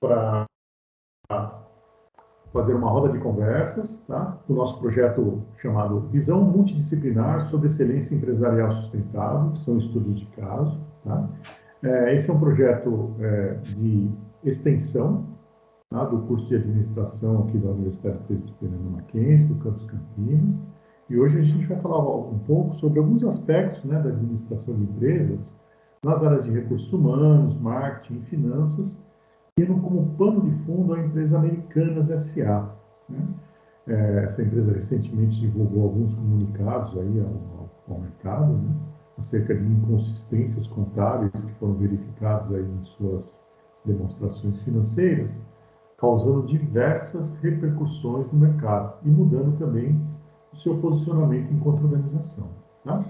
para fazer uma roda de conversas, tá? Do nosso projeto chamado Visão Multidisciplinar sobre Excelência Empresarial Sustentável, que são estudos de caso, tá? Esse é um projeto de extensão, tá? Do curso de administração aqui da Universidade Presbiteriana Mackenzie, do campus Campinas, e hoje a gente vai falar um pouco sobre alguns aspectos, né, da administração de empresas nas áreas de recursos humanos, marketing e finanças, tendo como pano de fundo a empresa Americanas S.A., né? Essa empresa recentemente divulgou alguns comunicados aí ao mercado, né, acerca de inconsistências contábeis que foram verificadas aí em suas demonstrações financeiras, causando diversas repercussões no mercado e mudando também o seu posicionamento enquanto organização. Tá?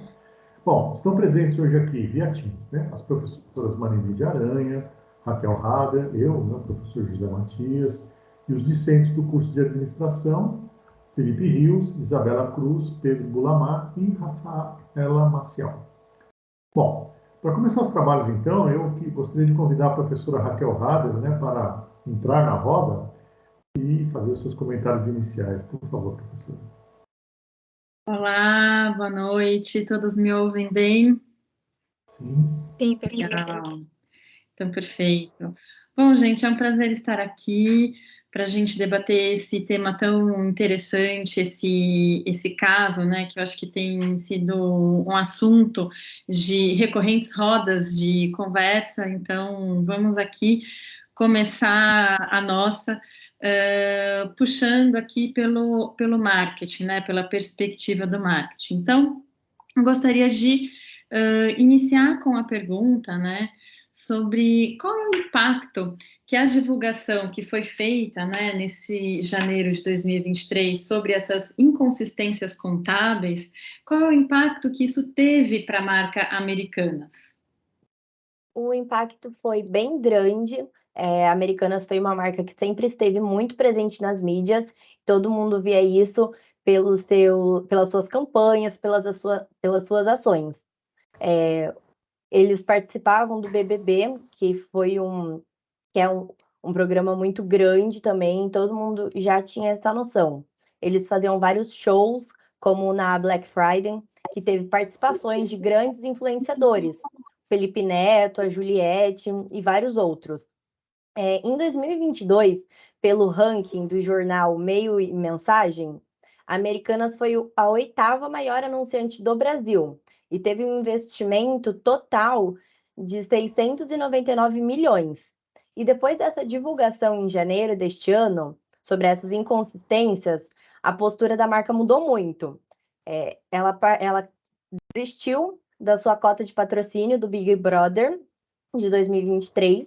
Bom, estão presentes hoje aqui via Teams, né, as professoras Marineide Aranha, Raquel Hader, eu, né, professor José Matias, e os discentes do curso de administração, Felipe Rios, Isabela Cruz, Pedro Bulamar e Rafaela Maciel. Bom, para começar os trabalhos, então, eu gostaria de convidar a professora Raquel Hader, né, para entrar na roda e fazer os seus comentários iniciais. Por favor, professora. Olá, boa noite. Todos me ouvem bem? Sim. Sim, perfeito. Então, perfeito. Bom, gente, é um prazer estar aqui para a gente debater esse tema tão interessante, esse caso, né, que eu acho que tem sido um assunto de recorrentes rodas de conversa. Então, vamos aqui começar a nossa puxando aqui pelo marketing, né, pela perspectiva do marketing. Então, eu gostaria de iniciar com a pergunta, né, sobre qual é o impacto que a divulgação que foi feita, né, nesse janeiro de 2023 sobre essas inconsistências contábeis, qual é o impacto que isso teve para a marca Americanas? O impacto foi bem grande. Americanas foi uma marca que sempre esteve muito presente nas mídias, todo mundo via isso pelas suas campanhas, pelas suas ações. Eles participavam do BBB, que é um programa muito grande também, todo mundo já tinha essa noção. Eles faziam vários shows, como na Black Friday, que teve participações de grandes influenciadores, Felipe Neto, a Juliette e vários outros. Em 2022, pelo ranking do jornal Meio e Mensagem, a Americanas foi a 8ª maior anunciante do Brasil e teve um investimento total de 699 milhões. E depois dessa divulgação em janeiro deste ano, sobre essas inconsistências, a postura da marca mudou muito. Ela desistiu da sua cota de patrocínio do Big Brother de 2023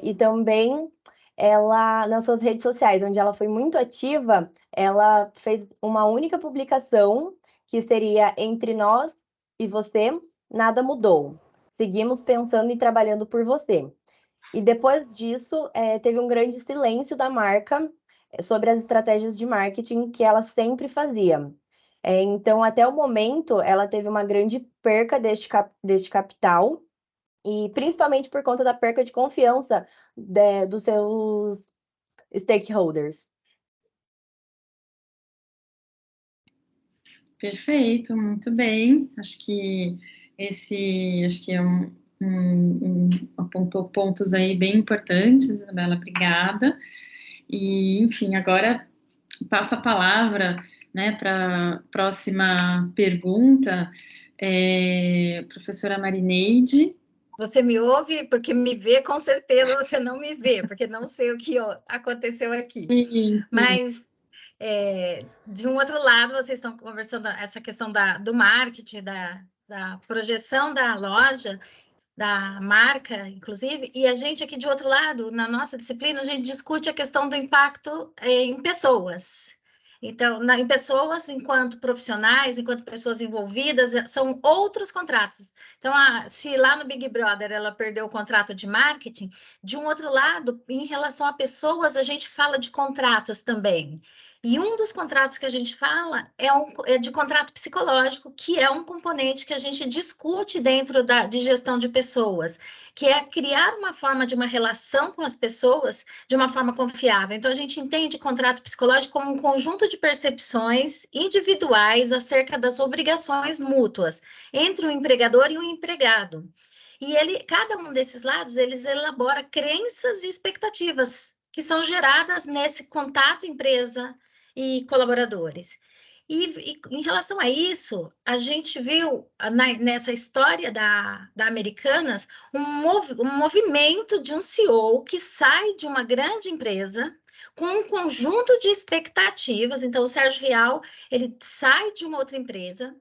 e também ela, nas suas redes sociais, onde ela foi muito ativa, ela fez uma única publicação que seria entre nós e você, nada mudou. Seguimos pensando e trabalhando por você. E depois disso, teve um grande silêncio da marca sobre as estratégias de marketing que ela sempre fazia. Então, até o momento, ela teve uma grande perca deste capital, e principalmente por conta da perca de confiança dos seus stakeholders. Perfeito, muito bem. Acho que apontou pontos aí bem importantes, Isabela, obrigada. E, enfim, agora passo a palavra, né, para a próxima pergunta, professora Marineide. Você me ouve? Porque me vê, com certeza você não me vê, porque não sei o que aconteceu aqui. Sim. Mas, de um outro lado, vocês estão conversando essa questão do marketing, da projeção da loja, da marca, inclusive, e a gente aqui de outro lado, na nossa disciplina, a gente discute a questão do impacto em pessoas. Então, em pessoas, enquanto profissionais, enquanto pessoas envolvidas, são outros contratos. Então, se lá no Big Brother ela perdeu o contrato de marketing, de um outro lado, em relação a pessoas, a gente fala de contratos também. E um dos contratos que a gente fala é de contrato psicológico, que é um componente que a gente discute dentro de gestão de pessoas, que é criar uma forma de uma relação com as pessoas de uma forma confiável. Então, a gente entende contrato psicológico como um conjunto de percepções individuais acerca das obrigações mútuas entre o empregador e o empregado. E cada um desses lados, eles elabora crenças e expectativas que são geradas nesse contato empresa e colaboradores. E em relação a isso, a gente viu nessa história da Americanas um movimento de um CEO que sai de uma grande empresa com um conjunto de expectativas. Então, o Sérgio Rial, ele sai de uma outra empresa,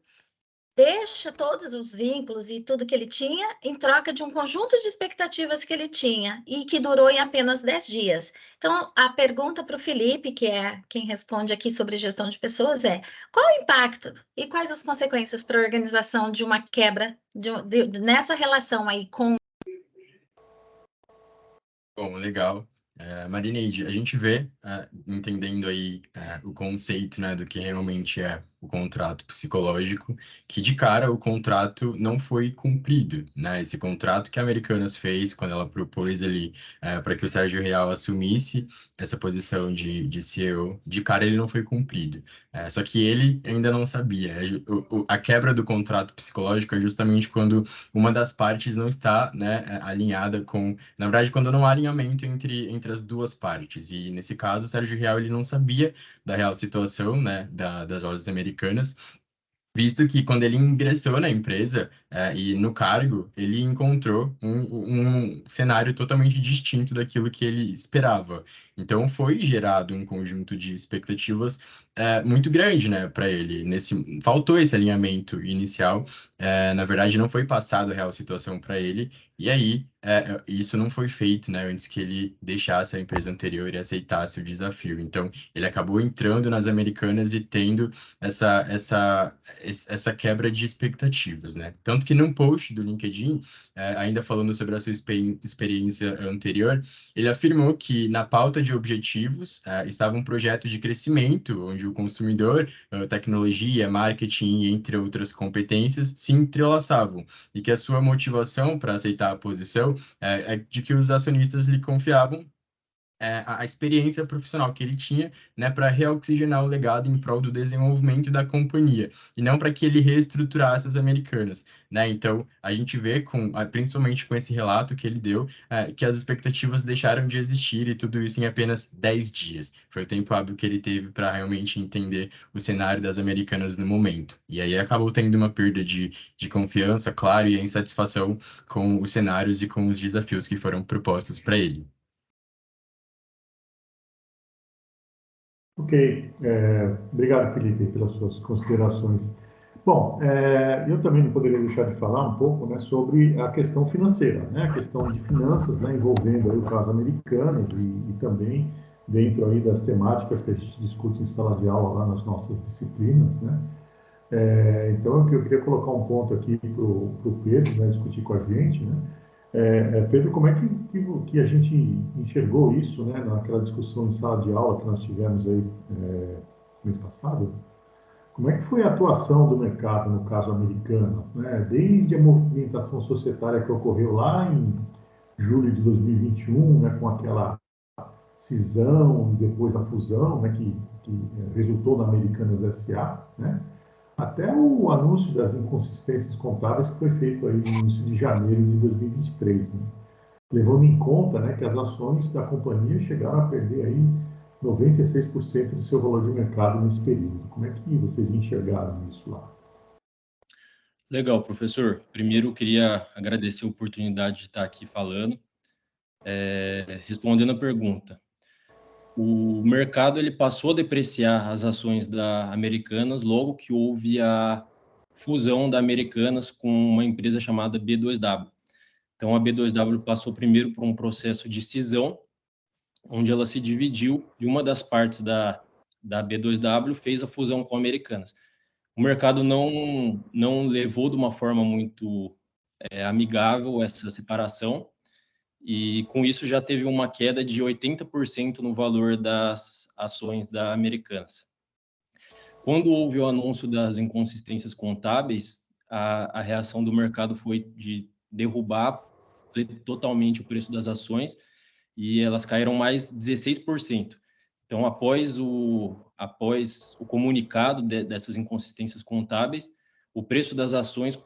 deixa todos os vínculos e tudo que ele tinha em troca de um conjunto de expectativas que ele tinha e que durou em apenas 10 dias. Então, a pergunta para o Felipe, que é quem responde aqui sobre gestão de pessoas, é: qual o impacto e quais as consequências para a organização de uma quebra nessa relação aí com... Bom, legal. Marineide, a gente vê, entendendo aí o conceito, né, do que realmente é o contrato psicológico, que de cara o contrato não foi cumprido, né? Esse contrato que a Americanas fez quando ela propôs ali para que o Sérgio Rial assumisse essa posição de CEO, de cara ele não foi cumprido. Só que ele ainda não sabia. A quebra do contrato psicológico é justamente quando uma das partes não está, né, alinhada com... Na verdade, quando não há alinhamento entre as duas partes. E, nesse caso, o Sérgio Rial ele não sabia da real situação, né, das lojas Americanas, visto que quando ele ingressou na empresa e no cargo, ele encontrou um cenário totalmente distinto daquilo que ele esperava. Então, foi gerado um conjunto de expectativas muito grande, né, para ele. Faltou esse alinhamento inicial, na verdade, não foi passado a real situação para ele, e aí isso não foi feito, né, antes que ele deixasse a empresa anterior e aceitasse o desafio. Então, ele acabou entrando nas Americanas e tendo essa quebra de expectativas, né? Tanto que num post do LinkedIn, ainda falando sobre a sua experiência anterior, ele afirmou que na pauta de objetivos estava um projeto de crescimento, onde o consumidor, tecnologia, marketing, entre outras competências, se entrelaçavam, e que a sua motivação para aceitar a posição é de que os acionistas lhe confiavam a experiência profissional que ele tinha, né, para reoxigenar o legado em prol do desenvolvimento da companhia, e não para que ele reestruturasse as Americanas, né? Então, a gente vê, principalmente com esse relato que ele deu, que as expectativas deixaram de existir, e tudo isso em apenas 10 dias. Foi o tempo hábil que ele teve para realmente entender o cenário das Americanas no momento. E aí acabou tendo uma perda de confiança, claro, e a insatisfação com os cenários e com os desafios que foram propostos para ele. Ok, obrigado, Felipe, pelas suas considerações. Bom, eu também não poderia deixar de falar um pouco, né, sobre a questão financeira, né, a questão de finanças, né, envolvendo aí o caso Americanas e também dentro aí das temáticas que a gente discute em sala de aula lá nas nossas disciplinas, né. Então, eu queria colocar um ponto aqui para o Pedro, né, discutir com a gente, né. Pedro, como é que a gente enxergou isso, né, naquela discussão em sala de aula que nós tivemos aí mês passado? Como é que foi a atuação do mercado no caso Americanas, né? Desde a movimentação societária que ocorreu lá em julho de 2021, né, com aquela cisão e depois a fusão, né, que resultou na Americanas S.A., né? Até o anúncio das inconsistências contábeis que foi feito aí no início de janeiro de 2023, né? Levando em conta, né, que as ações da companhia chegaram a perder aí 96% do seu valor de mercado nesse período. Como é que vocês enxergaram isso lá? Legal, professor. Primeiro, eu queria agradecer a oportunidade de estar aqui falando, respondendo a pergunta. O mercado ele passou a depreciar as ações da Americanas logo que houve a fusão da Americanas com uma empresa chamada B2W. Então, a B2W passou primeiro por um processo de cisão, onde ela se dividiu e uma das partes da B2W fez a fusão com a Americanas. O mercado não levou de uma forma muito amigável essa separação, e com isso já teve uma queda de 80% no valor das ações da Americanas. Quando houve o anúncio das inconsistências contábeis, a reação do mercado foi de derrubar totalmente o preço das ações e elas caíram mais 16%. Então, após o comunicado dessas inconsistências contábeis, o preço das ações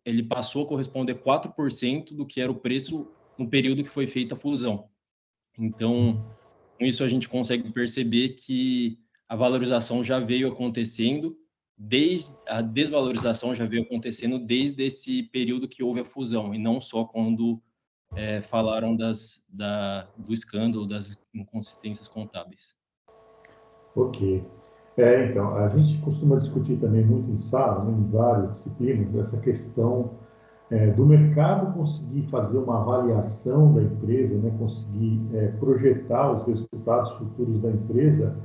ele passou a corresponder 4% do que era o preço no período que foi feita a fusão. Então, com isso a gente consegue perceber que a valorização já veio acontecendo, a desvalorização já veio acontecendo desde esse período que houve a fusão, e não só quando falaram do escândalo, das inconsistências contábeis. Ok. Então, a gente costuma discutir também muito em sala, né, em várias disciplinas, essa questão do mercado conseguir fazer uma avaliação da empresa, né, conseguir projetar os resultados futuros da empresa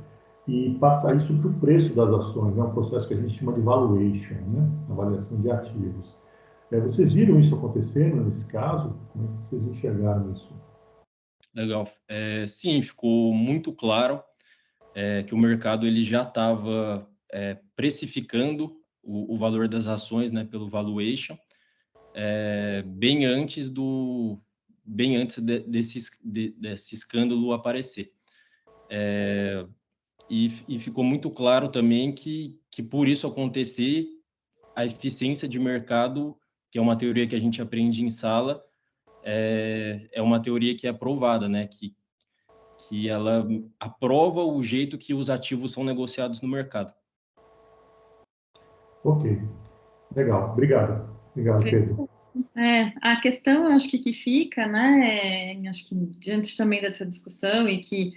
e passar isso para o preço das ações, né, um processo que a gente chama de valuation, né, avaliação de ativos. Vocês viram isso acontecendo nesse caso? Como é que vocês enxergaram isso? Legal. Sim, ficou muito claro que o mercado ele já estava precificando o valor das ações, né, pelo valuation, bem antes desse escândalo aparecer. E ficou muito claro também que por isso acontecer, a eficiência de mercado, que é uma teoria que a gente aprende em sala, é uma teoria que é aprovada, né? Que ela aprova o jeito que os ativos são negociados no mercado. Ok, legal. Obrigado. Obrigado, Pedro. A questão, acho que fica, né, acho que diante também dessa discussão e que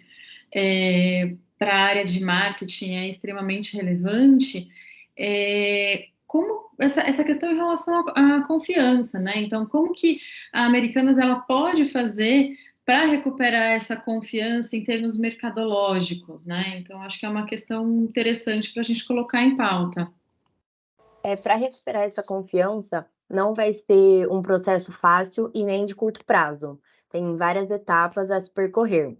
para a área de marketing é extremamente relevante, como essa questão em relação à confiança, né? Então, como que a Americanas ela pode fazer para recuperar essa confiança em termos mercadológicos, né? Então, acho que é uma questão interessante para a gente colocar em pauta. Para recuperar essa confiança, não vai ser um processo fácil e nem de curto prazo. Tem várias etapas a se percorrer.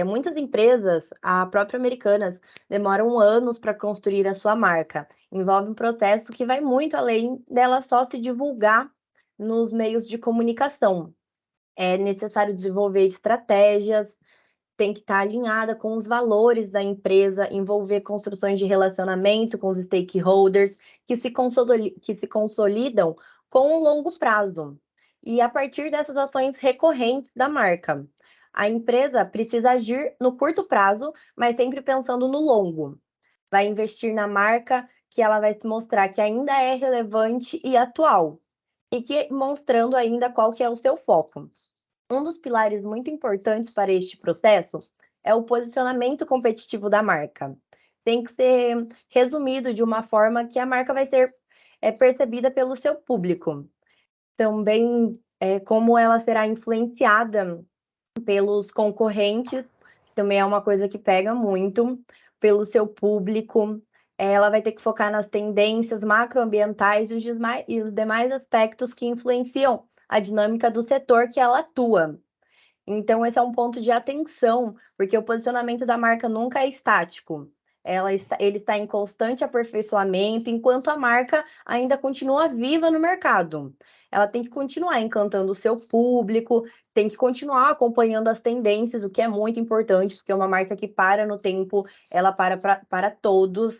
Muitas empresas, a própria Americanas, demoram anos para construir a sua marca. Envolve um processo que vai muito além dela só se divulgar nos meios de comunicação. É necessário desenvolver estratégias, tem que estar alinhada com os valores da empresa, envolver construções de relacionamento com os stakeholders, que se consolidam com o longo prazo. E a partir dessas ações recorrentes da marca. A empresa precisa agir no curto prazo, mas sempre pensando no longo. Vai investir na marca que ela vai se mostrar que ainda é relevante e atual, e que mostrando ainda qual que é o seu foco. Um dos pilares muito importantes para este processo é o posicionamento competitivo da marca. Tem que ser resumido de uma forma que a marca vai ser percebida pelo seu público. Também como ela será influenciada pelos concorrentes, que também é uma coisa que pega muito, pelo seu público. Ela vai ter que focar nas tendências macroambientais e os demais aspectos que influenciam a dinâmica do setor que ela atua. Então, esse é um ponto de atenção, porque o posicionamento da marca nunca é estático. Ele está em constante aperfeiçoamento, enquanto a marca ainda continua viva no mercado. Ela tem que continuar encantando o seu público, tem que continuar acompanhando as tendências, o que é muito importante, porque uma marca que para no tempo, ela para todos,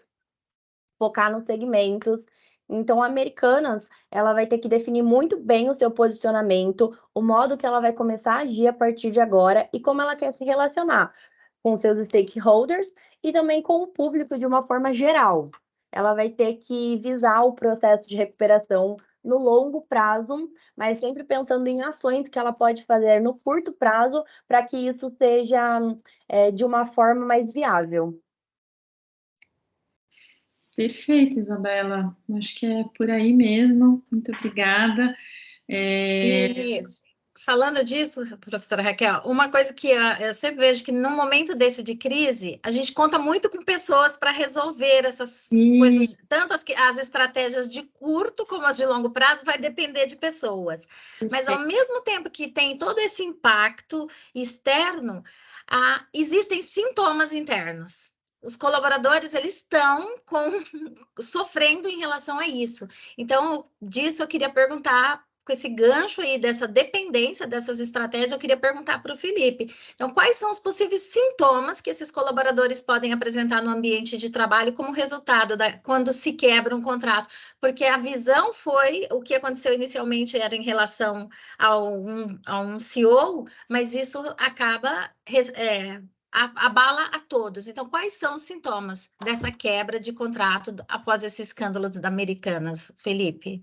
focar nos segmentos. Então, a Americanas, ela vai ter que definir muito bem o seu posicionamento, o modo que ela vai começar a agir a partir de agora e como ela quer se relacionar com seus stakeholders e também com o público de uma forma geral. Ela vai ter que visar o processo de recuperação no longo prazo, mas sempre pensando em ações que ela pode fazer no curto prazo para que isso seja de uma forma mais viável. Perfeito, Isabela. Acho que é por aí mesmo. Muito obrigada. falando disso, professora Raquel, uma coisa que eu sempre vejo que no momento desse de crise, a gente conta muito com pessoas para resolver essas coisas, tanto as estratégias de curto como as de longo prazo, vai depender de pessoas. Mas ao mesmo tempo que tem todo esse impacto externo, existem sintomas internos. Os colaboradores, eles estão sofrendo em relação a isso. Então, disso eu queria perguntar, com esse gancho aí dessa dependência dessas estratégias, eu queria perguntar para o Felipe. Então, quais são os possíveis sintomas que esses colaboradores podem apresentar no ambiente de trabalho como resultado quando se quebra um contrato? Porque a visão foi, o que aconteceu inicialmente era em relação a um CEO, mas isso acaba... abala a todos. Então, quais são os sintomas dessa quebra de contrato após esse escândalo da Americanas, Felipe?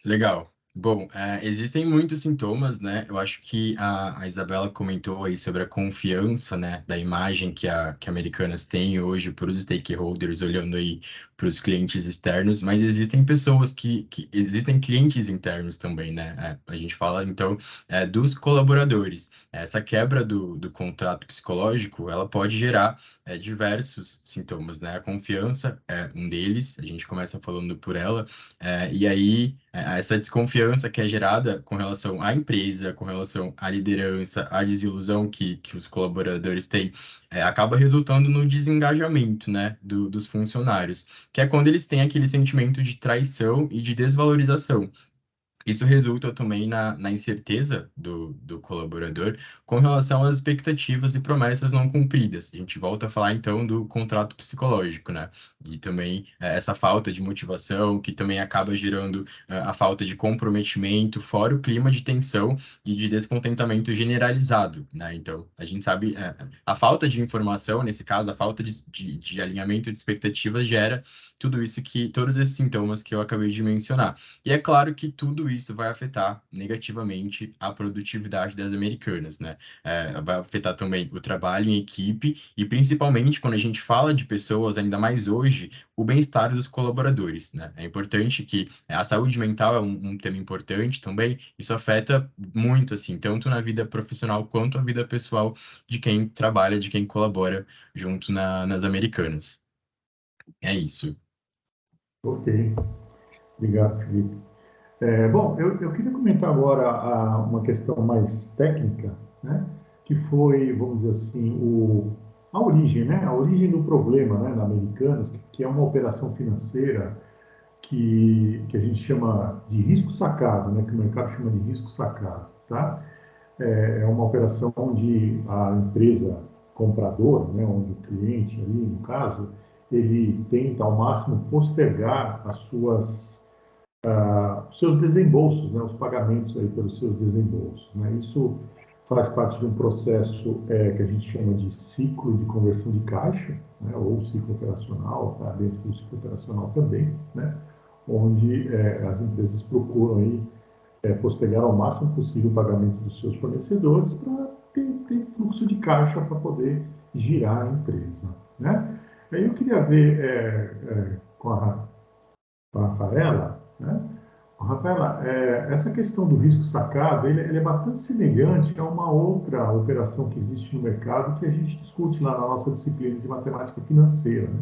Legal. Bom, existem muitos sintomas, né? Eu acho que a Isabela comentou aí sobre a confiança, né, da imagem que a Americanas tem hoje para os stakeholders, olhando aí para os clientes externos, mas existem pessoas que existem clientes internos também, né? A gente fala, então, dos colaboradores. Essa quebra do contrato psicológico, ela pode gerar diversos sintomas, né? A confiança é um deles, a gente começa falando por ela, e aí essa desconfiança que é gerada com relação à empresa, com relação à liderança, à desilusão que os colaboradores têm, acaba resultando no desengajamento, né, dos funcionários, que é quando eles têm aquele sentimento de traição e de desvalorização. Isso resulta também na incerteza do colaborador com relação às expectativas e promessas não cumpridas. A gente volta a falar, então, do contrato psicológico, né? E também essa falta de motivação, que também acaba gerando a falta de comprometimento, fora o clima de tensão e de descontentamento generalizado, né? Então, a gente sabe, a falta de informação, nesse caso, a falta de alinhamento de expectativas gera todos esses sintomas que eu acabei de mencionar. E é claro que tudo isso vai afetar negativamente a produtividade das americanas, né? Vai afetar também o trabalho em equipe e, principalmente, quando a gente fala de pessoas, ainda mais hoje, o bem-estar dos colaboradores, né? É importante que a saúde mental é um tema importante também. Isso afeta muito, assim, tanto na vida profissional quanto na vida pessoal de quem trabalha, de quem colabora junto nas americanas. É isso. Ok, obrigado, Felipe. Bom, eu queria comentar agora uma questão mais técnica, né, que foi, vamos dizer assim, a origem, né, a origem do problema, né, na Americanas, que é uma operação financeira que a gente chama de risco sacado, né, que o mercado chama de risco sacado, tá? É uma operação onde a empresa compradora, né, onde o cliente ali, no caso, ele tenta ao máximo postergar os seus desembolsos, né, os pagamentos aí pelos seus desembolsos, né? Isso faz parte de um processo que a gente chama de ciclo de conversão de caixa, né, ou ciclo operacional, tá dentro do ciclo operacional também, né, onde as empresas procuram aí postergar ao máximo possível o pagamento dos seus fornecedores para ter fluxo de caixa para poder girar a empresa, né? Aí eu queria ver com a Rafaela, né? Rafaela, essa questão do risco sacado, ele é bastante semelhante a uma outra operação que existe no mercado que a gente discute lá na nossa disciplina de matemática financeira, né?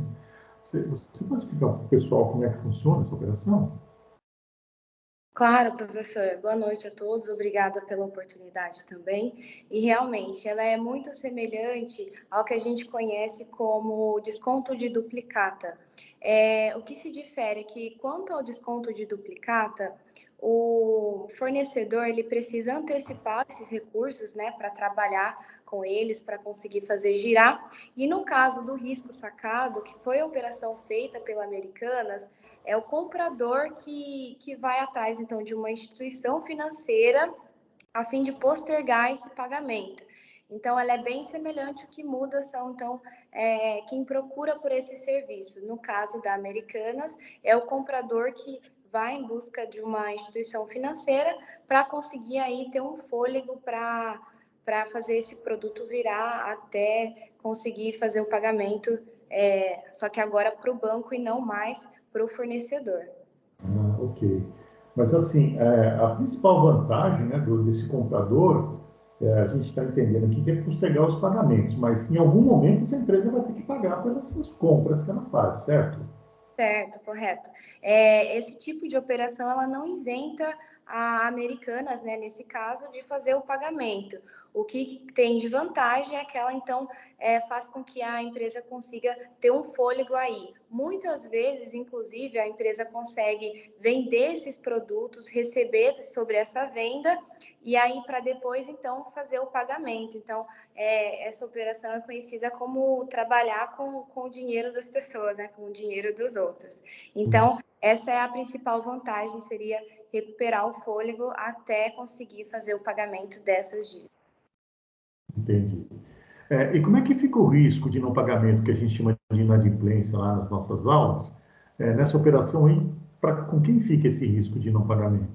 Você pode explicar para o pessoal como é que funciona essa operação? Claro, professor. Boa noite a todos. Obrigada pela oportunidade também. E realmente, ela é muito semelhante ao que a gente conhece como desconto de duplicata. O que se difere é que, quanto ao desconto de duplicata, o fornecedor ele precisa antecipar esses recursos, né, para trabalhar com eles, para conseguir fazer girar. E no caso do risco sacado, que foi a operação feita pela Americanas, é o comprador que vai atrás, então, de uma instituição financeira a fim de postergar esse pagamento. Então, ela é bem semelhante, o que muda são, então, quem procura por esse serviço. No caso da Americanas, é o comprador que vai em busca de uma instituição financeira para conseguir aí ter um fôlego para fazer esse produto virar até conseguir fazer o pagamento, só que agora para o banco e não mais para o fornecedor. Ok. Mas, assim, a principal vantagem, né, desse comprador, a gente está entendendo aqui que é postergar os pagamentos, mas em algum momento essa empresa vai ter que pagar pelas compras que ela faz, certo? Certo, correto. Esse tipo de operação ela não isenta a Americanas, né, nesse caso, de fazer o pagamento. O que tem de vantagem é que ela, então, faz com que a empresa consiga ter um fôlego aí. Muitas vezes, inclusive, a empresa consegue vender esses produtos, receber sobre essa venda, e aí para depois, então, fazer o pagamento. Então, essa operação é conhecida como trabalhar com o dinheiro das pessoas, né, com o dinheiro dos outros. Então, essa é a principal vantagem, seria recuperar o fôlego até conseguir fazer o pagamento dessas dívidas. Entendi. E como é que fica o risco de não pagamento, que a gente chama de inadimplência lá nas nossas aulas? Nessa operação aí, com quem fica esse risco de não pagamento?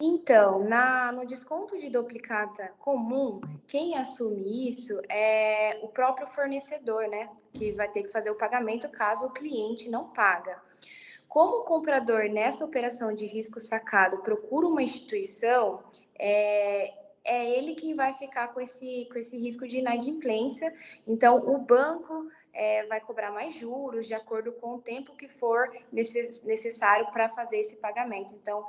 Então, no desconto de duplicata comum, quem assume isso é o próprio fornecedor, né? Que vai ter que fazer o pagamento caso o cliente não paga. Como o comprador, nessa operação de risco sacado, procura uma instituição, é ele quem vai ficar com esse risco de inadimplência. Então, o banco vai cobrar mais juros de acordo com o tempo que for necessário para fazer esse pagamento. Então,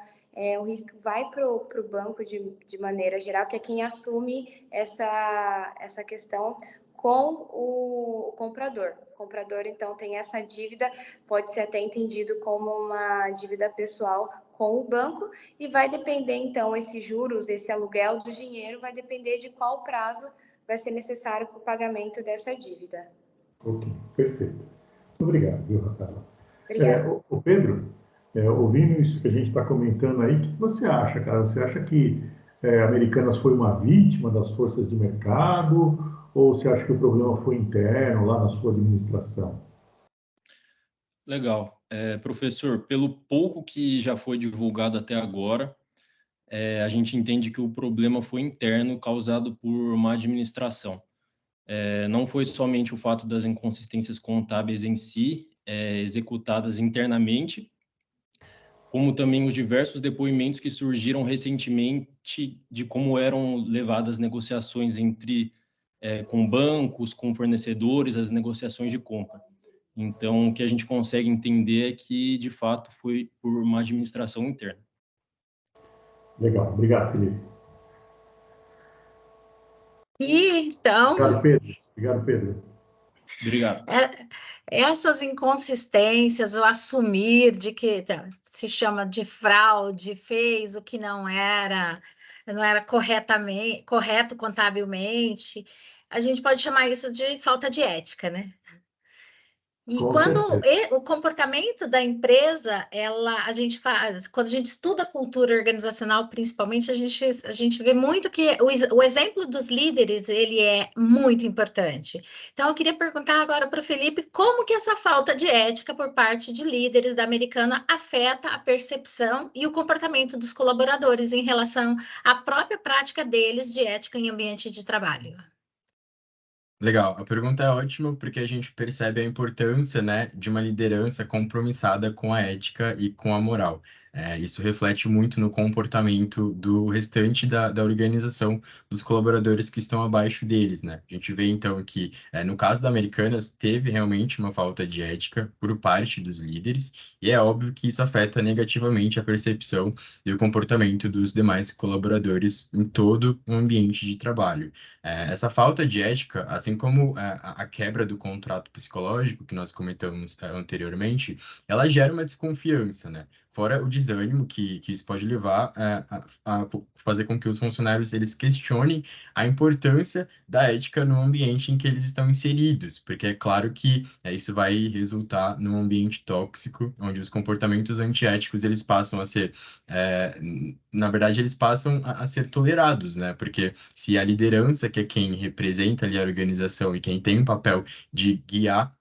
o risco vai para o banco de maneira geral, que é quem assume essa questão com o comprador. O comprador, então, tem essa dívida, pode ser até entendido como uma dívida pessoal com o banco, e vai depender, então, esses juros, esse aluguel do dinheiro, vai depender de qual prazo vai ser necessário para o pagamento dessa dívida. Ok, perfeito. Muito obrigado, viu, Rafaela? Obrigada. O Pedro, ouvindo isso que a gente está comentando aí, o que você acha, cara? Você acha que Americanas foi uma vítima das forças de mercado, ou você acha que o problema foi interno lá na sua administração? Legal. Professor, pelo pouco que já foi divulgado até agora, a gente entende que o problema foi interno, causado por má administração. Não foi somente o fato das inconsistências contábeis em si, executadas internamente, como também os diversos depoimentos que surgiram recentemente de como eram levadas negociações com bancos, com fornecedores, as negociações de compra. Então, o que a gente consegue entender é que, de fato, foi por uma administração interna. Legal, obrigado, Felipe. E, então, Obrigado, Pedro. Obrigado, Pedro. Obrigado. essas inconsistências, o assumir de que se chama de fraude, fez o que não era correto contabilmente, a gente pode chamar isso de falta de ética, né? E Com quando certeza. o comportamento da empresa, quando a gente estuda a cultura organizacional, principalmente, a gente vê muito que o exemplo dos líderes, ele é muito importante. Então, eu queria perguntar agora para o Felipe, como que essa falta de ética por parte de líderes da Americana afeta a percepção e o comportamento dos colaboradores em relação à própria prática deles de ética em ambiente de trabalho? Legal, a pergunta é ótima porque a gente percebe a importância, né, de uma liderança compromissada com a ética e com a moral. Isso reflete muito no comportamento do restante da organização, dos colaboradores que estão abaixo deles, né? A gente vê, então, que, no caso da Americanas, teve realmente uma falta de ética por parte dos líderes, e é óbvio que isso afeta negativamente a percepção e o comportamento dos demais colaboradores em todo o ambiente de trabalho. Essa falta de ética, assim como a quebra do contrato psicológico que nós comentamos anteriormente, ela gera uma desconfiança, né? Fora o desânimo que isso pode levar a fazer com que os funcionários eles questionem a importância da ética no ambiente em que eles estão inseridos, porque é claro que isso vai resultar num ambiente tóxico, onde os comportamentos antiéticos eles passam a ser, na verdade, eles passam a ser tolerados, né? Porque se a liderança, que é quem representa ali a organização e quem tem o papel de guiar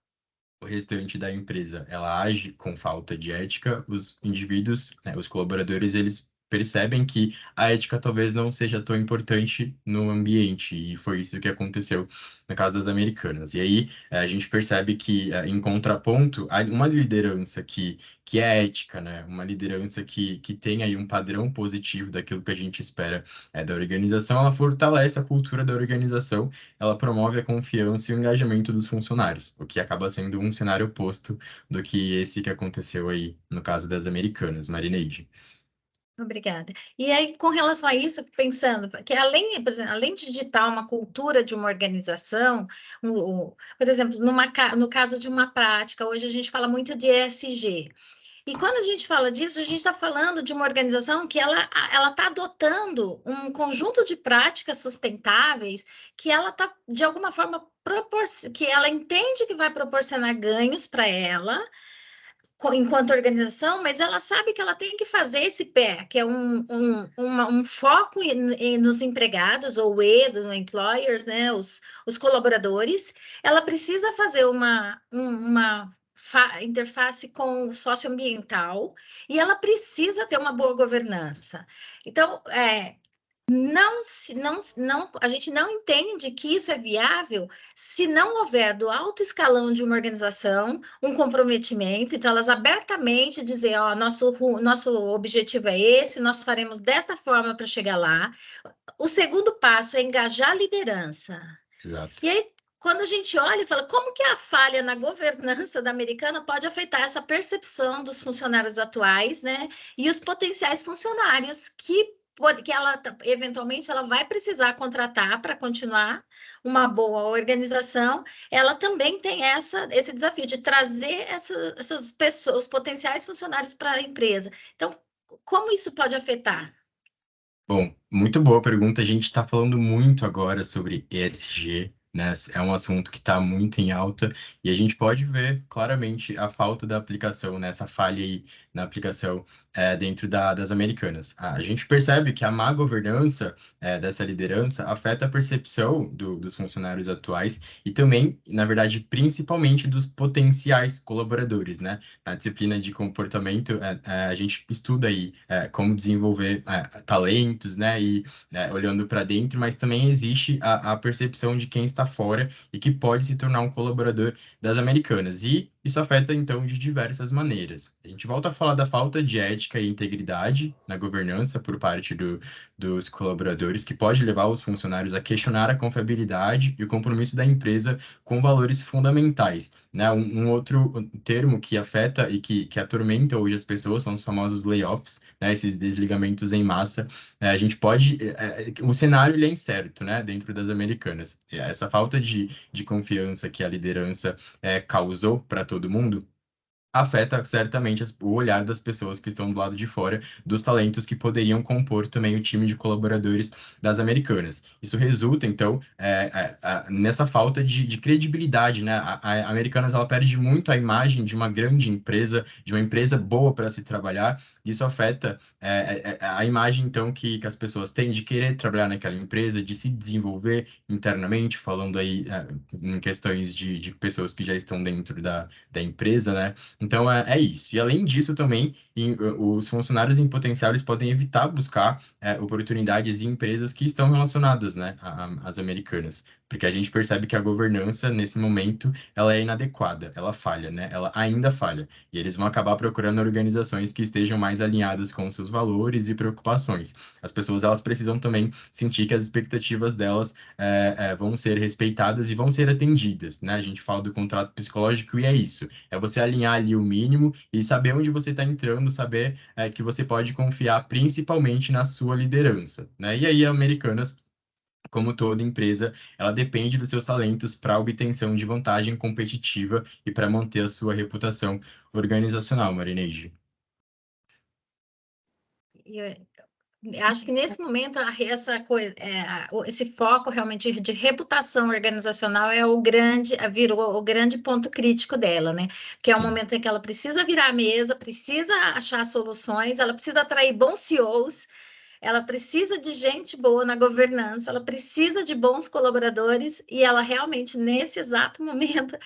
o restante da empresa, ela age com falta de ética, os indivíduos, né, os colaboradores, eles percebem que a ética talvez não seja tão importante no ambiente, e foi isso que aconteceu no caso das Americanas. E aí a gente percebe que, em contraponto, há uma liderança que é ética, né? Uma liderança que tem aí um padrão positivo daquilo que a gente espera da organização, ela fortalece a cultura da organização, ela promove a confiança e o engajamento dos funcionários, o que acaba sendo um cenário oposto do que esse que aconteceu aí no caso das Americanas, Marineide. Obrigada. E aí, com relação a isso, pensando que além, por exemplo, além de ditar uma cultura de uma organização, por exemplo, no caso de uma prática, hoje a gente fala muito de ESG. E quando a gente fala disso, a gente está falando de uma organização que ela está adotando um conjunto de práticas sustentáveis que ela está, de alguma forma, que ela entende que vai proporcionar ganhos para ela, enquanto organização, mas ela sabe que ela tem que fazer esse pé, que é um foco nos empregados, ou no employers, né, os colaboradores. Ela precisa fazer uma interface com o socioambiental e ela precisa ter uma boa governança. Então, a gente não entende que isso é viável se não houver do alto escalão de uma organização um comprometimento. Então, elas abertamente dizer, ó, nosso objetivo é esse, nós faremos desta forma para chegar lá. O segundo passo é engajar a liderança. Exato. E aí, quando a gente olha e fala, como que a falha na governança da Americana pode afetar essa percepção dos funcionários atuais, né? E os potenciais funcionários que ela, eventualmente, ela vai precisar contratar para continuar uma boa organização, ela também tem esse desafio de trazer essas pessoas, potenciais funcionários para a empresa. Então, como isso pode afetar? Bom, muito boa pergunta. A gente está falando muito agora sobre ESG, né? É um assunto que está muito em alta e a gente pode ver claramente a falta da aplicação, né? Essa falha aí na aplicação dentro das Americanas. A gente percebe que a má governança dessa liderança afeta a percepção dos funcionários atuais e também, na verdade, principalmente dos potenciais colaboradores, né? Na disciplina de comportamento, a gente estuda aí como desenvolver talentos, né? E olhando para dentro, mas também existe a percepção de quem está fora e que pode se tornar um colaborador das Americanas. E isso afeta, então, de diversas maneiras. A gente volta a falar da falta de ética e integridade na governança por parte dos colaboradores, que pode levar os funcionários a questionar a confiabilidade e o compromisso da empresa com valores fundamentais, né? Um outro termo que afeta e que atormenta hoje as pessoas são os famosos layoffs, né? Esses desligamentos em massa. A gente pode... o cenário ele é incerto, né? Dentro das Americanas. Essa falta de confiança que a liderança causou para todo mundo afeta certamente o olhar das pessoas que estão do lado de fora, dos talentos que poderiam compor também o time de colaboradores das Americanas. Isso resulta, então, nessa falta de credibilidade, né? A Americanas, ela perde muito a imagem de uma grande empresa, de uma empresa boa para se trabalhar. Isso afeta a imagem, então, que as pessoas têm de querer trabalhar naquela empresa, de se desenvolver internamente, falando aí em questões de pessoas que já estão dentro da empresa, né? Então, é isso. E, além disso, também, os funcionários em potencial eles podem evitar buscar oportunidades em empresas que estão relacionadas, né, às Americanas. Porque a gente percebe que a governança, nesse momento, ela é inadequada, ela falha, né? Ela ainda falha. E eles vão acabar procurando organizações que estejam mais alinhadas com seus valores e preocupações. As pessoas, elas precisam também sentir que as expectativas delas vão ser respeitadas e vão ser atendidas, né? A gente fala do contrato psicológico e é isso. É você alinhar ali o mínimo e saber onde você está entrando, saber que você pode confiar principalmente na sua liderança, né? E aí, a Americanas, como toda empresa, ela depende dos seus talentos para a obtenção de vantagem competitiva e para manter a sua reputação organizacional, Marineide. Acho que nesse momento esse foco realmente de reputação organizacional virou o grande ponto crítico dela, né? Que é o momento em que ela precisa virar a mesa, precisa achar soluções, ela precisa atrair bons CEOs ela precisa de gente boa na governança, ela precisa de bons colaboradores e ela realmente, nesse exato momento,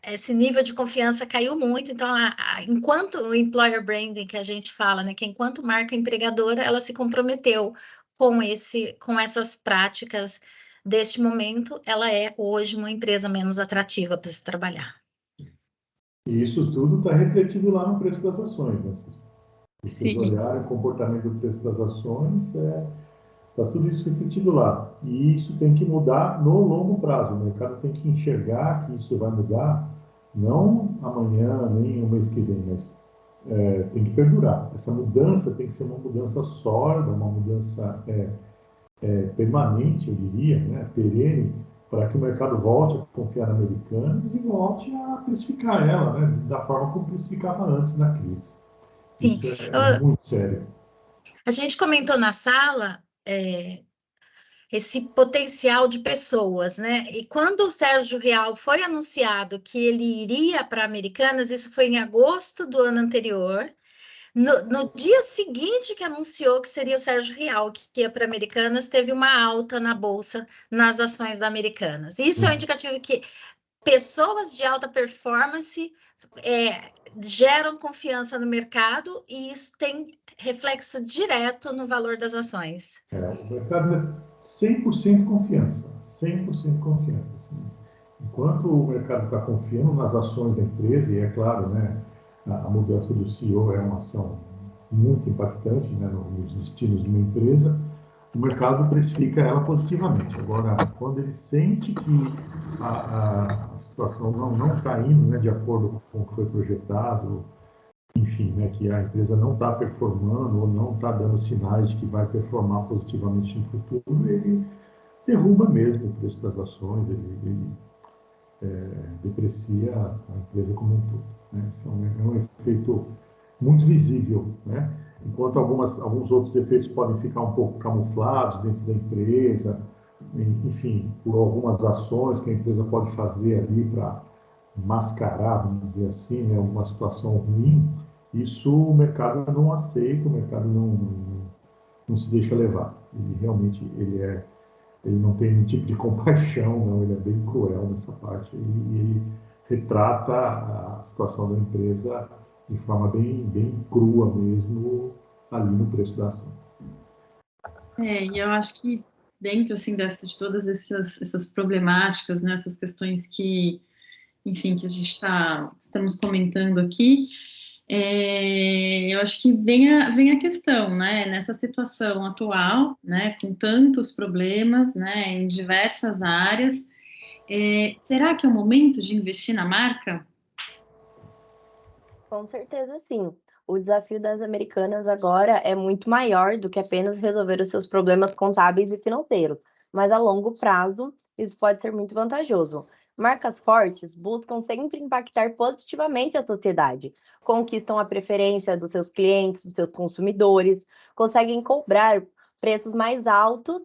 esse nível de confiança caiu muito. Então, enquanto o employer branding que a gente fala, né, que enquanto marca empregadora, ela se comprometeu com essas práticas deste momento, ela é hoje uma empresa menos atrativa para se trabalhar. E isso tudo está refletido lá no preço das ações, né? Se vocês Sim. olharem o comportamento do preço das ações, está tudo isso refletido lá. E isso tem que mudar no longo prazo. O mercado tem que enxergar que isso vai mudar, não amanhã, nem o mês que vem, mas tem que perdurar. Essa mudança tem que ser uma mudança sólida, uma mudança permanente, eu diria, né, perene, para que o mercado volte a confiar na Americanas e volte a precificar ela, né, da forma como precificava antes da crise. Sim, Isso é muito sério. a gente comentou na sala esse potencial de pessoas, né? E quando o Sérgio Rial foi anunciado que ele iria para Americanas, isso foi em agosto do ano anterior. No dia seguinte que anunciou que seria o Sérgio Rial que ia para Americanas, teve uma alta na bolsa nas ações da Americanas. Isso é um indicativo que pessoas de alta performance geram confiança no mercado e isso tem reflexo direto no valor das ações. O mercado é 100% confiança, 100% confiança. Assim. Enquanto o mercado está confiando nas ações da empresa, e é claro, né, a mudança do CEO é uma ação muito impactante, né, nos destinos de uma empresa, o mercado precifica ela positivamente. Agora, quando ele sente que a situação não está indo, né, de acordo com o que foi projetado, enfim, né, que a empresa não está performando ou não está dando sinais de que vai performar positivamente no futuro, ele derruba mesmo o preço das ações, ele deprecia a empresa como um todo. Né? Isso é um efeito muito visível, né? Enquanto alguns outros efeitos podem ficar um pouco camuflados dentro da empresa, enfim, por algumas ações que a empresa pode fazer ali para mascarar, vamos dizer assim, né, uma situação ruim, isso o mercado não aceita, o mercado não se deixa levar. Ele realmente ele não tem nenhum tipo de compaixão, não, ele é bem cruel nessa parte e ele retrata a situação da empresa de forma bem crua mesmo ali no preço da ação. E eu acho que dentro assim de todas essas problemáticas, né, essas questões que, enfim, que a gente estamos comentando aqui, eu acho que vem a questão, né, nessa situação atual, né, com tantos problemas, né, em diversas áreas, será que é o momento de investir na marca? Com certeza, sim. O desafio das Americanas agora é muito maior do que apenas resolver os seus problemas contábeis e financeiros, mas a longo prazo isso pode ser muito vantajoso. Marcas fortes buscam sempre impactar positivamente a sociedade, conquistam a preferência dos seus clientes, dos seus consumidores, conseguem cobrar preços mais altos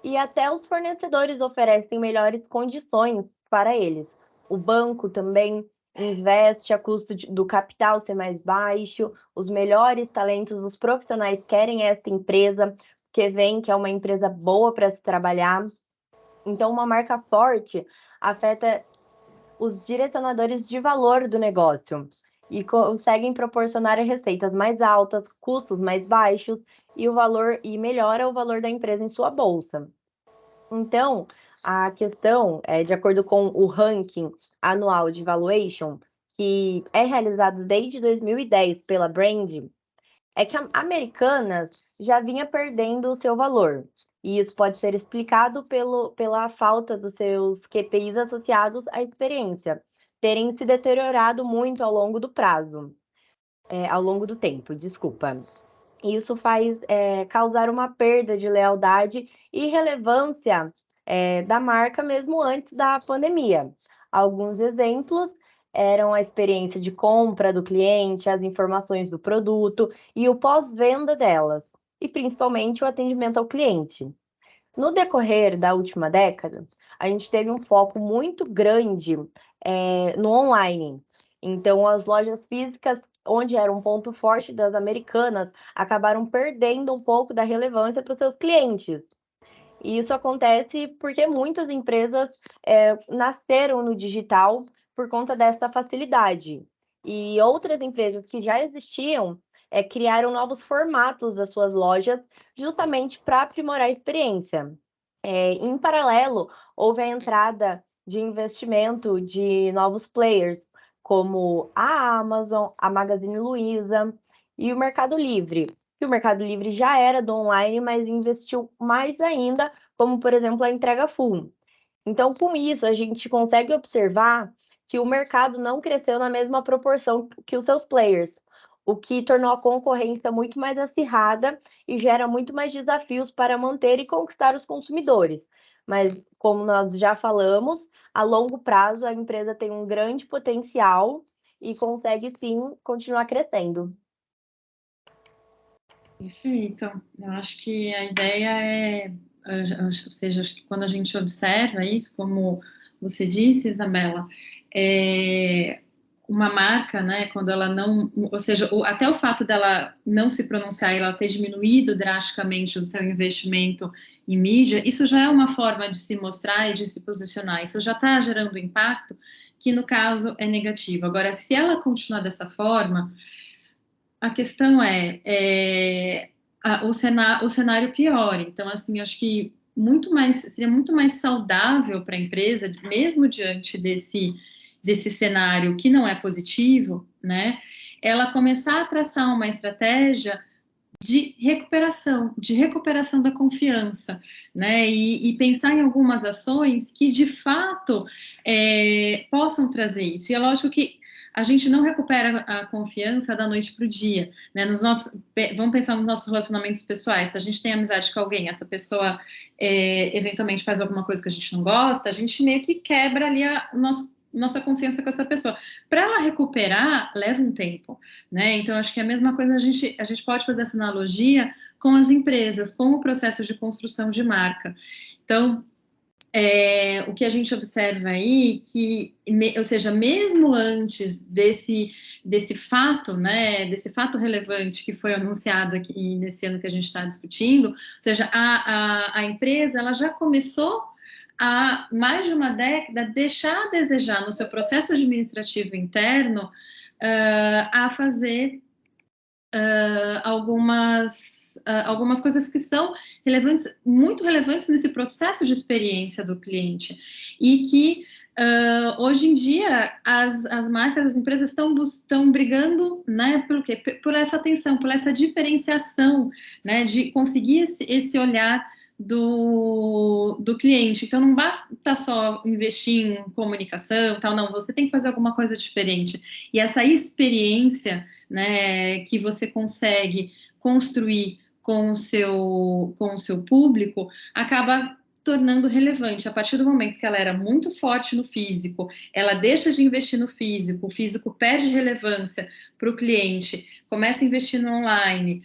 e até os fornecedores oferecem melhores condições para eles. O banco também investe a custo do capital ser mais baixo, os melhores talentos, os profissionais querem essa empresa, porque veem que é uma empresa boa para se trabalhar. Então, uma marca forte afeta os direcionadores de valor do negócio e conseguem proporcionar receitas mais altas, custos mais baixos e melhora o valor da empresa em sua bolsa. Então, a questão, de acordo com o ranking anual de valuation, que é realizado desde 2010 pela Brand, é que a Americanas já vinha perdendo o seu valor. E isso pode ser explicado pela falta dos seus QPIs associados à experiência, terem se deteriorado muito ao longo do prazo, ao longo do tempo, desculpa. Isso faz causar uma perda de lealdade e relevância da marca mesmo antes da pandemia. Alguns exemplos eram a experiência de compra do cliente, as informações do produto e o pós-venda delas, e principalmente o atendimento ao cliente. No decorrer da última década, a gente teve um foco muito grande no online. Então, as lojas físicas onde era um ponto forte das Americanas, acabaram perdendo um pouco da relevância para os seus clientes. E isso acontece porque muitas empresas nasceram no digital por conta dessa facilidade. E outras empresas que já existiam criaram novos formatos das suas lojas justamente para aprimorar a experiência. Em paralelo, houve a entrada de investimento de novos players, como a Amazon, a Magazine Luiza e o Mercado Livre. E o Mercado Livre já era do online, mas investiu mais ainda, como, por exemplo, a entrega full. Então, com isso, a gente consegue observar que o mercado não cresceu na mesma proporção que os seus players, o que tornou a concorrência muito mais acirrada e gera muito mais desafios para manter e conquistar os consumidores. Mas, como nós já falamos, a longo prazo a empresa tem um grande potencial e consegue sim continuar crescendo. Perfeito. Eu acho que a ideia ou seja, acho que quando a gente observa isso, como você disse, Isabela, uma marca, né, quando ela não, ou seja, até o fato dela não se pronunciar e ela ter diminuído drasticamente o seu investimento em mídia, isso já é uma forma de se mostrar e de se posicionar, isso já está gerando impacto que, no caso, é negativo. Agora, se ela continuar dessa forma, a questão o cenário piora. Então, assim, acho que seria muito mais saudável para a empresa, mesmo diante desse cenário que não é positivo, né? Ela começar a traçar uma estratégia de recuperação da confiança, né? E pensar em algumas ações que de fato possam trazer isso. E é lógico que a gente não recupera a confiança da noite para o dia, né? Vamos pensar nos nossos relacionamentos pessoais. Se a gente tem amizade com alguém, essa pessoa eventualmente faz alguma coisa que a gente não gosta, a gente meio que quebra ali nossa confiança com essa pessoa. Para ela recuperar, leva um tempo, né? Então, acho que a mesma coisa a gente pode fazer essa analogia com as empresas, com o processo de construção de marca. Então, o que a gente observa aí, ou seja, mesmo antes desse fato, né, desse fato relevante que foi anunciado aqui nesse ano que a gente está discutindo, ou seja, a empresa ela já começou há mais de uma década deixar a desejar no seu processo administrativo interno a fazer algumas coisas que são relevantes, muito relevantes nesse processo de experiência do cliente e que hoje em dia as marcas, as empresas estão brigando, né, por essa atenção, por essa diferenciação, né, de conseguir esse olhar do cliente. Então, não basta só investir em comunicação, tal, não, você tem que fazer alguma coisa diferente. E essa experiência, né, que você consegue construir com o seu público, acaba tornando relevante. A partir do momento que ela era muito forte no físico, ela deixa de investir no físico, o físico perde relevância para o cliente, começa a investir no online.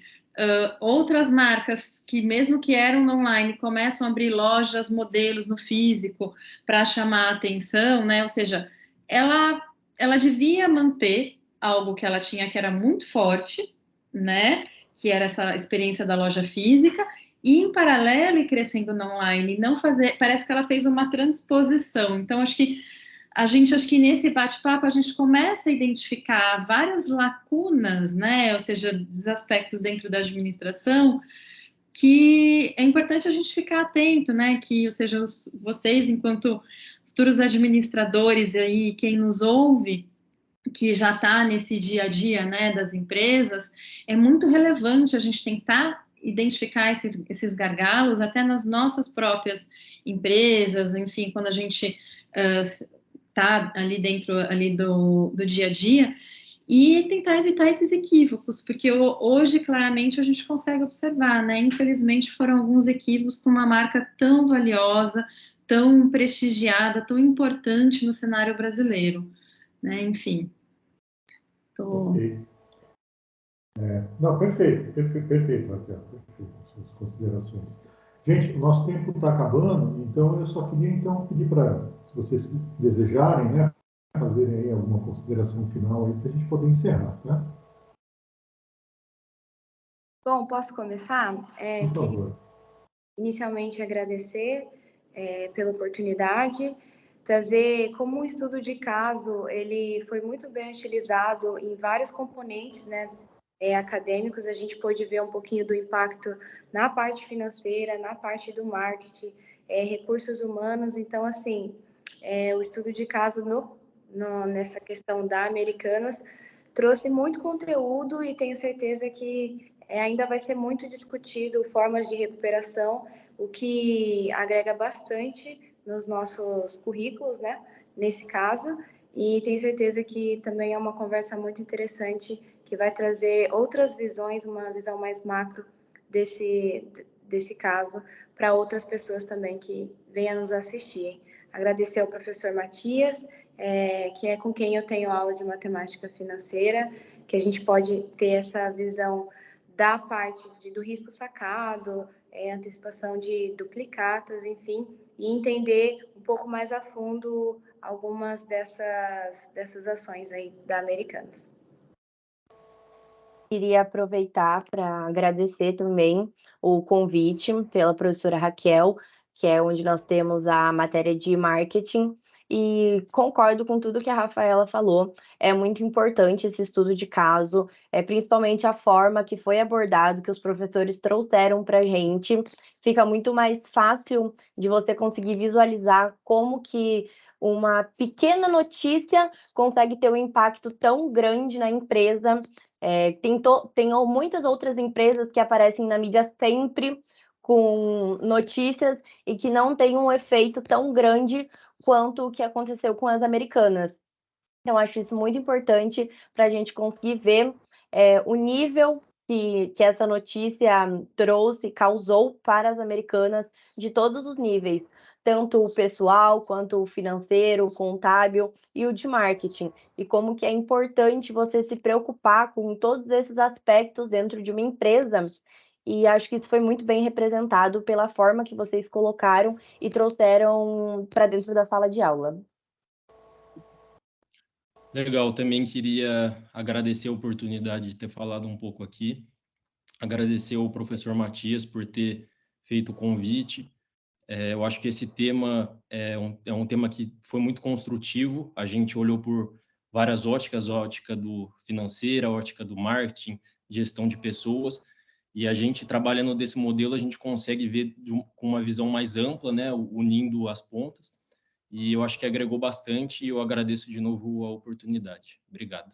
Outras marcas que, mesmo que eram no online, começam a abrir lojas, modelos no físico para chamar a atenção, né? Ou seja, ela devia manter algo que ela tinha que era muito forte, né? Que era essa experiência da loja física, e em paralelo e crescendo no online, não fazer. Parece que ela fez uma transposição. Então, acho que nesse bate-papo a gente começa a identificar várias lacunas, né? Ou seja, dos aspectos dentro da administração que é importante a gente ficar atento, né? Que, ou seja, vocês, enquanto futuros administradores aí, quem nos ouve, que já está nesse dia a dia, né, das empresas, é muito relevante a gente tentar identificar esses gargalos até nas nossas próprias empresas, enfim, quando a gente está ali dentro do dia a dia, e tentar evitar esses equívocos, porque hoje, claramente, a gente consegue observar, né? Infelizmente, foram alguns equívocos com uma marca tão valiosa, tão prestigiada, tão importante no cenário brasileiro, né? Enfim. Okay. Não, perfeito, Raquel, perfeito, suas considerações. Gente, o nosso tempo está acabando, então eu só queria pedir para, se vocês desejarem, né, fazerem aí alguma consideração final aí para a gente poder encerrar, né? Bom, posso começar? Por Queria favor. inicialmente agradecer pela oportunidade, trazer como um estudo de caso, ele foi muito bem utilizado em vários componentes, né, acadêmicos. A gente pôde ver um pouquinho do impacto na parte financeira, na parte do marketing, recursos humanos. Então, assim, o estudo de caso nessa questão da Americanas trouxe muito conteúdo e tenho certeza que ainda vai ser muito discutido formas de recuperação, o que agrega bastante nos nossos currículos, né? Nesse caso, e tenho certeza que também é uma conversa muito interessante que vai trazer outras visões, uma visão mais macro desse caso para outras pessoas também que venham nos assistir. Agradecer ao professor Matias, que é com quem eu tenho aula de matemática financeira, que a gente pode ter essa visão da parte do risco sacado, antecipação de duplicatas, enfim, e entender um pouco mais a fundo algumas dessas ações aí da Americanas. Queria aproveitar para agradecer também o convite pela professora Raquel, que é onde nós temos a matéria de marketing, e concordo com tudo que a Rafaela falou. É muito importante esse estudo de caso, principalmente a forma que foi abordado, que os professores trouxeram para a gente. Fica muito mais fácil de você conseguir visualizar como que uma pequena notícia consegue ter um impacto tão grande na empresa. Tem muitas outras empresas que aparecem na mídia sempre com notícias e que não tem um efeito tão grande quanto o que aconteceu com as Americanas. Então, acho isso muito importante para a gente conseguir ver o nível que essa notícia trouxe, causou para as Americanas de todos os níveis, tanto o pessoal, quanto o financeiro, o contábil e o de marketing. E como que é importante você se preocupar com todos esses aspectos dentro de uma empresa. E acho que isso foi muito bem representado pela forma que vocês colocaram e trouxeram para dentro da sala de aula. Legal, também queria agradecer a oportunidade de ter falado um pouco aqui, agradecer ao professor Matias por ter feito o convite. Eu acho que esse tema é um tema que foi muito construtivo, a gente olhou por várias óticas, a ótica do financeira, a ótica do marketing, gestão de pessoas, e a gente trabalhando desse modelo, a gente consegue ver com uma visão mais ampla, né, unindo as pontas. E eu acho que agregou bastante e eu agradeço de novo a oportunidade. Obrigado.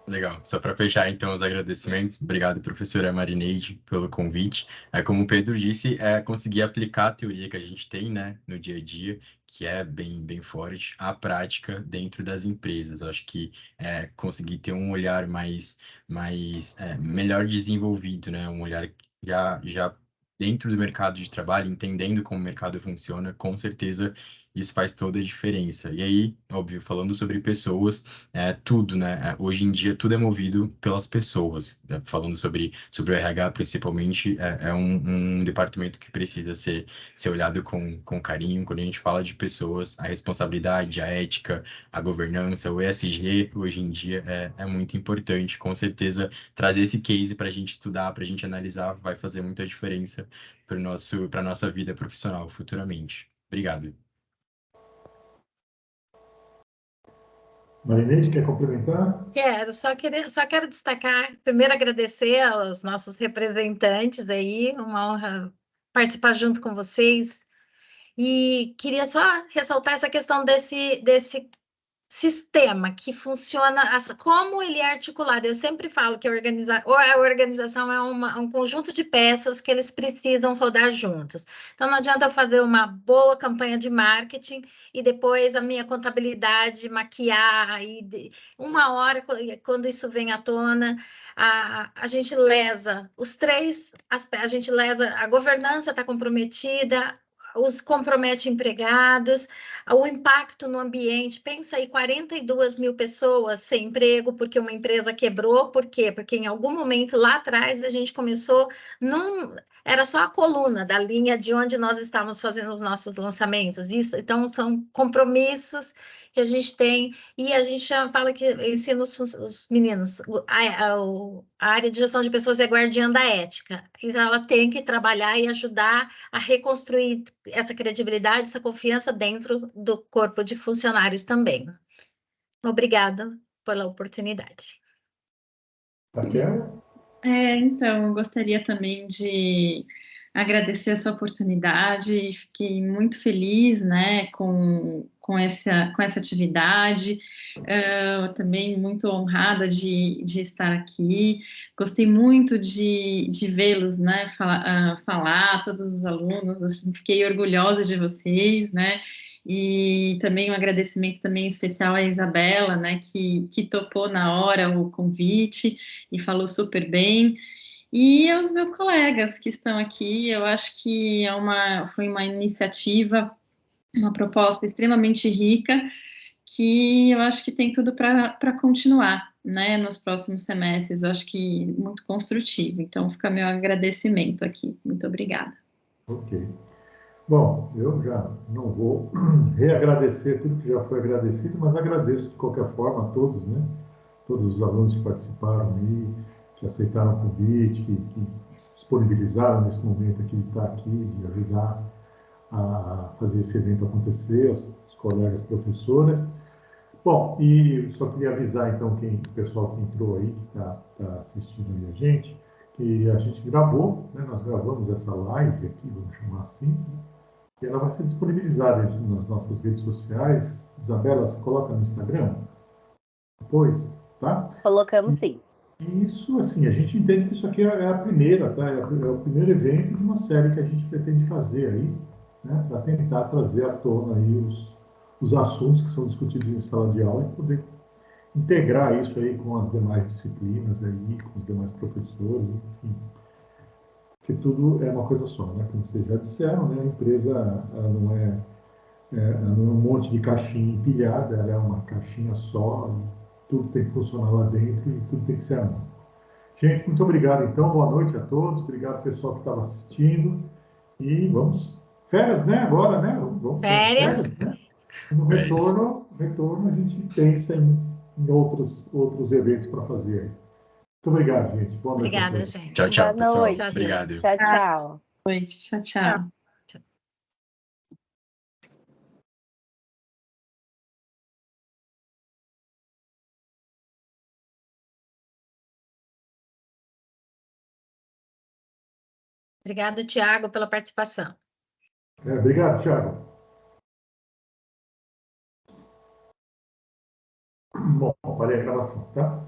Legal. Só para fechar, então, os agradecimentos. Obrigado, professora Marineide, pelo convite. Como o Pedro disse, conseguir aplicar a teoria que a gente tem, né, no dia a dia, que é bem forte, à prática dentro das empresas. Acho que conseguir ter um olhar melhor desenvolvido, né, um olhar já dentro do mercado de trabalho, entendendo como o mercado funciona, com certeza isso faz toda a diferença. E aí, óbvio, falando sobre pessoas, tudo, né? Hoje em dia, tudo é movido pelas pessoas. Falando sobre o RH, principalmente, é um departamento que precisa ser olhado com carinho. Quando a gente fala de pessoas, a responsabilidade, a ética, a governança, o ESG, hoje em dia, é muito importante. Com certeza, trazer esse case para a gente estudar, para a gente analisar, vai fazer muita diferença para a nossa vida profissional futuramente. Obrigado. Marineide, quer complementar? Quero, só quero destacar, primeiro agradecer aos nossos representantes aí, uma honra participar junto com vocês. E queria só ressaltar essa questão desse sistema que funciona, como ele é articulado. Eu sempre falo que a organização é um conjunto de peças que eles precisam rodar juntos. Então, não adianta eu fazer uma boa campanha de marketing e depois a minha contabilidade maquiar, e uma hora, quando isso vem à tona, a gente lesa os três aspectos, a gente lesa, a governança está comprometida, compromete empregados, o impacto no ambiente. Pensa aí, 42 mil pessoas sem emprego porque uma empresa quebrou. Por quê? Porque em algum momento lá atrás a gente começou era só a coluna da linha de onde nós estávamos fazendo os nossos lançamentos. Isso, então, são compromissos que a gente tem, e a gente já fala que ensina os meninos, a área de gestão de pessoas é guardiã da ética, então ela tem que trabalhar e ajudar a reconstruir essa credibilidade, essa confiança dentro do corpo de funcionários também. Obrigada pela oportunidade. Raquel? Então, eu gostaria também de agradecer essa oportunidade, fiquei muito feliz, né, com essa atividade, também muito honrada de estar aqui, gostei muito de vê-los, né, falar, todos os alunos, fiquei orgulhosa de vocês, né, e também um agradecimento também especial à Isabela, né, que topou na hora o convite e falou super bem. E aos meus colegas que estão aqui, eu acho que foi uma iniciativa, uma proposta extremamente rica, que eu acho que tem tudo para continuar, né, nos próximos semestres. Eu acho que muito construtivo. Então, fica meu agradecimento aqui. Muito obrigada. Ok. Bom, eu já não vou reagradecer tudo que já foi agradecido, mas agradeço de qualquer forma a todos, né? Todos os alunos que participaram aí, que aceitaram o convite, que se disponibilizaram nesse momento aqui de estar aqui, de ajudar a fazer esse evento acontecer, os colegas professoras. Bom, e só queria avisar então o pessoal que entrou aí, que está assistindo aí a gente, que a gente gravou, né? Nós gravamos essa live aqui, vamos chamar assim, né? E ela vai ser disponibilizada nas nossas redes sociais. Isabela, você coloca no Instagram? Depois, tá? Colocamos sim. E isso, assim, a gente entende que isso aqui é a primeira, tá? É o primeiro evento de uma série que a gente pretende fazer aí, né? Para tentar trazer à tona aí os assuntos que são discutidos em sala de aula e poder integrar isso aí com as demais disciplinas aí, com os demais professores, enfim. Que tudo é uma coisa só, né? Como vocês já disseram, né? A empresa ela não é um monte de caixinha empilhada, ela é uma caixinha só, tudo tem que funcionar lá dentro e tudo tem que ser harmônico. Gente, muito obrigado então, boa noite a todos, obrigado pessoal que estava assistindo e vamos, férias, né, agora, né, vamos Férias. né? No retorno a gente pensa em outros eventos para fazer aí. Muito obrigado, gente, boa noite a Obrigada, todos. gente. Tchau, tchau, Boa pessoal. noite. Obrigado. Tchau, tchau. Boa noite, tchau, tchau. Obrigada, Tiago, pela participação. Obrigado, Thiago. Bom, parei a gravação, tá?